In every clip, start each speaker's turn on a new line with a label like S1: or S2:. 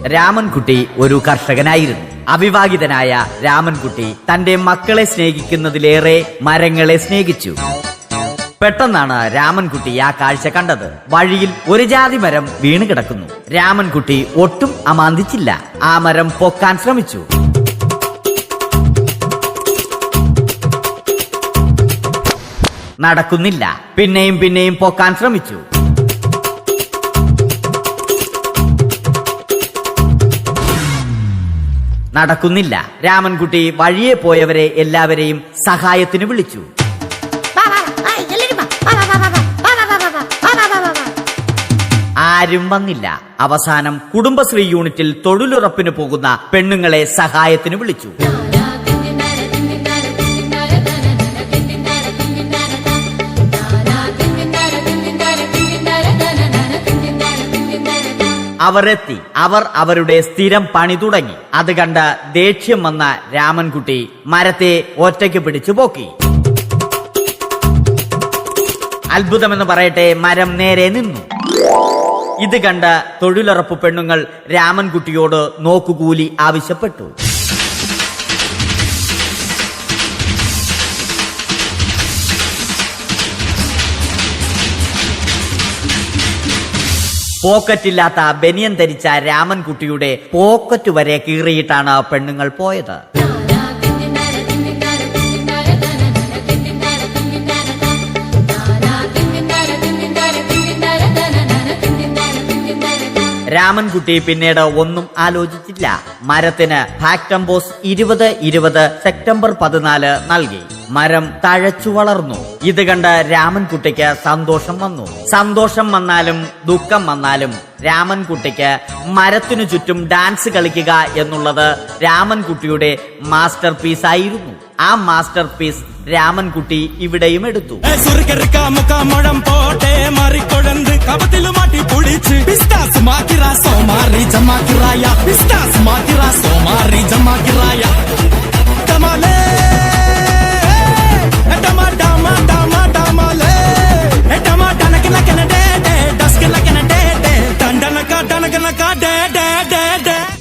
S1: രാമൻകുട്ടി ഒരു കർഷകനായിരുന്നു. അവിവാഹിതനായ രാമൻകുട്ടി തന്റെ മക്കളെ സ്നേഹിക്കുന്നതിലേറെ മരങ്ങളെ സ്നേഹിച്ചു. പെട്ടെന്നാണ് രാമൻകുട്ടി ആ കാഴ്ച കണ്ടത്. വഴിയിൽ ഒരു ജാതി മരം വീണ് കിടക്കുന്നു. രാമൻകുട്ടി ഒട്ടും അമാന്തിച്ചില്ല. ആ മരം പൊക്കാൻ ശ്രമിച്ചു. നടക്കുന്നില്ല. പിന്നെയും പൊക്കാൻ ശ്രമിച്ചു. നടക്കുന്നില്ല. രാമൻകുട്ടി വഴിയെ പോയവരെ എല്ലാവരെയും സഹായത്തിന് വിളിച്ചു. ആരും വന്നില്ല. അവസാനം കുടുംബശ്രീ യൂണിറ്റിൽ തൊഴിലുറപ്പിന് പോകുന്ന പെണ്ണുങ്ങളെ സഹായത്തിന് വിളിച്ചു. അവർ എത്തി. അവർ അവരുടെ സ്ഥിരം പണി തുടങ്ങി. അത് കണ്ട ദേഷ്യം വന്ന രാമൻകുട്ടി മരത്തെ ഒറ്റയ്ക്ക് പിടിച്ചു പോക്കി. അത്ഭുതമെന്ന് പറയട്ടെ, മരം നേരെ നിന്നു. ഇത് കണ്ട തൊഴിലുറപ്പ് പെണ്ണുങ്ങൾ രാമൻകുട്ടിയോട് നോക്കുകൂലി ആവശ്യപ്പെട്ടു. പോക്കറ്റില്ലാത്ത ബനിയൻ ധരിച്ച രാമൻകുട്ടിയുടെ പോക്കറ്റ് വരെ കീറിയിട്ടാണ് പെണ്ണുങ്ങൾ പോയത്. രാമൻകുട്ടി പിന്നീട് ഒന്നും ആലോചിച്ചില്ല. മരത്തിന് ഫാക്ടംബോസ് 2020 സെപ്റ്റംബർ 14 നൽകി. മരം തഴച്ചു വളർന്നു. ഇത് കണ്ട് രാമൻകുട്ടിക്ക് സന്തോഷം വന്നു. സന്തോഷം വന്നാലും ദുഃഖം വന്നാലും രാമൻകുട്ടിക്ക് മരത്തിനു ചുറ്റും ഡാൻസ് കളിക്കുക എന്നുള്ളത് രാമൻകുട്ടിയുടെ മാസ്റ്റർ പീസ് ആയിരുന്നു. ആ മാസ്റ്റർ പീസ് രാമൻകുട്ടി ഇവിടെയും എടുത്തു.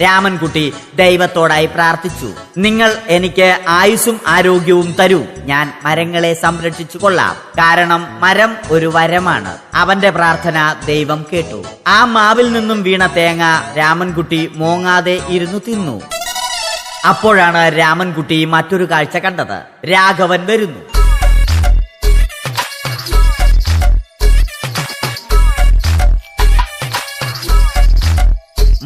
S1: രാമൻകുട്ടി ദൈവത്തോടായി പ്രാർത്ഥിച്ചു. നിങ്ങൾ എനിക്ക് ആയുസ്സും ആരോഗ്യവും തരൂ. ഞാൻ മരങ്ങളെ സംരക്ഷിച്ചു കൊള്ളാം. കാരണം മരം ഒരു വരമാണ്. അവന്റെ പ്രാർത്ഥന ദൈവം കേട്ടു. ആ മാവിൽ നിന്നും വീണ തേങ്ങ രാമൻകുട്ടി മോങ്ങാതെ ഇരുന്നു തിന്നു. അപ്പോഴാണ് രാമൻകുട്ടി മറ്റൊരു കാഴ്ച കണ്ടത്. രാഘവൻ വരുന്നു.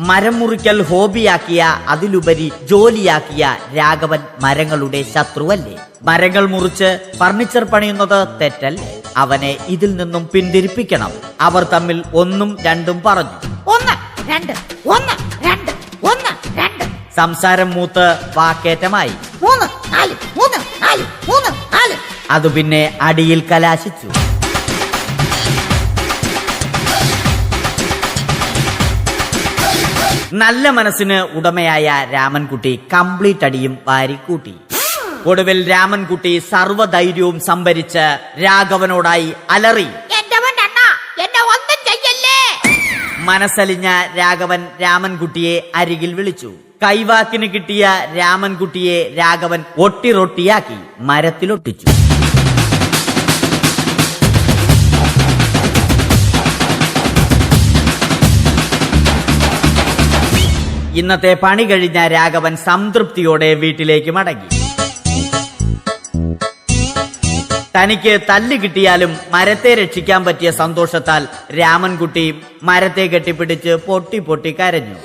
S1: മരം മുറിക്കൽ ഹോബിയാക്കിയ, അതിലുപരി ജോലിയാക്കിയ രാഘവൻ മരങ്ങളുടെ ശത്രുവല്ലേ? മരങ്ങൾ മുറിച്ച് ഫർണിച്ചർ പണിയുന്നത് തെറ്റല്ലേ? അവനെ ഇതിൽ നിന്നും പിന്തിരിപ്പിക്കണം. അവർ തമ്മിൽ ഒന്നും രണ്ടും പറഞ്ഞു.
S2: 1 2 1 2 1 2.
S1: സംസാരം മൂത്ത് വാക്കേറ്റമായി.
S2: 3 4 3 4 3 4.
S1: അത് പിന്നെ അടിയിൽ കലാശിച്ചു. നല്ല മനസ്സിന് ഉടമയായ രാമൻകുട്ടി കംപ്ലീറ്റ് അടിയും വാരിക്കൂട്ടി. ഒടുവിൽ രാമൻകുട്ടി സർവ്വധൈര്യവും സംഭരിച്ച് രാഘവനോടായി അലറി. മനസ്സലിഞ്ഞ രാഘവൻ രാമൻകുട്ടിയെ അരികിൽ വിളിച്ചു. കൈവാക്കിന് കിട്ടിയ രാമൻകുട്ടിയെ രാഘവൻ ഒട്ടിറൊട്ടിയാക്കി മരത്തിലൊട്ടിച്ചു. ഇന്നത്തെ പണി കഴിഞ്ഞ രാഘവൻ സംതൃപ്തിയോടെ വീട്ടിലേക്ക് മടങ്ങി. തനിക്ക് തല്ല് കിട്ടിയാലും മരത്തെ രക്ഷിക്കാൻ പറ്റിയ സന്തോഷത്താൽ രാമൻകുട്ടി മരത്തെ കെട്ടിപ്പിടിച്ച് പൊട്ടി പൊട്ടി കരഞ്ഞു.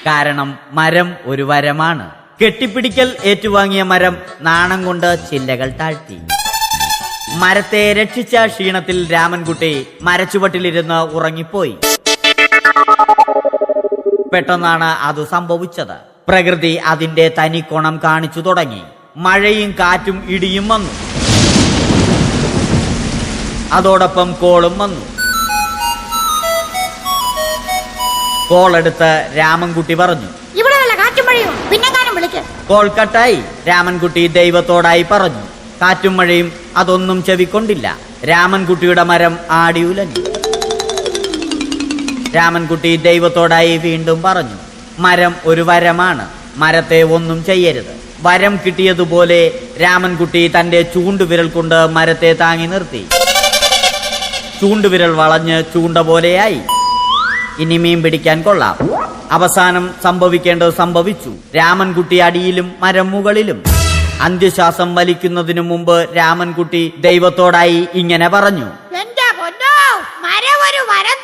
S1: കാരണം മരം ഒരു വരമാണ്. കെട്ടിപ്പിടിക്കൽ ഏറ്റുവാങ്ങിയ മരം നാണം കൊണ്ട് ചില്ലകൾ താഴ്ത്തി. മരത്തെ രക്ഷിച്ച ക്ഷീണത്തിൽ രാമൻകുട്ടി മരച്ചുവട്ടിലിരുന്ന് ഉറങ്ങിപ്പോയി. പെട്ടെന്നാണ് അത് സംഭവിച്ചത്. പ്രകൃതി അതിന്റെ തനിക്കോണം കാണിച്ചു തുടങ്ങി. മഴയും കാറ്റും ഇടിയും വന്നു. അതോടൊപ്പം കോളും വന്നു. കോളെടുത്ത് രാമൻകുട്ടി പറഞ്ഞു,
S2: ഇവിടെ നല്ല കാറ്റും മഴയും, പിന്നെ വിളിക്ക്.
S1: കോൾ കട്ടായി. രാമൻകുട്ടി ദൈവത്തോടായി പറഞ്ഞു, കാറ്റും മഴയും അതൊന്നും ചെവിക്കൊണ്ടില്ല. രാമൻകുട്ടിയുടെ മരം ആടിയുലഞ്ഞു. രാമൻകുട്ടി ദൈവത്തോടായി വീണ്ടും പറഞ്ഞു, മരം ഒരു വരമാണ്, മരത്തെ ഒന്നും ചെയ്യരുത്. വരം കിട്ടിയതുപോലെ രാമൻകുട്ടി തന്റെ ചൂണ്ടുവിരൽ കൊണ്ട് മരത്തെ താങ്ങി നിർത്തി. ചൂണ്ടുവിരൽ വളഞ്ഞ് ചൂണ്ട പോലെയായി. ഇനി മീൻ പിടിക്കാൻ കൊള്ളാം. അവസാനം സംഭവിക്കേണ്ടത് സംഭവിച്ചു. രാമൻകുട്ടി അടിയിലും മരം മുകളിലും. അന്ത്യശ്വാസം വലിക്കുന്നതിനു മുമ്പ് രാമൻകുട്ടി ദൈവത്തോടായി ഇങ്ങനെ പറഞ്ഞു,
S2: എന്റെ പൊന്നോ, മരം ഒരു വരം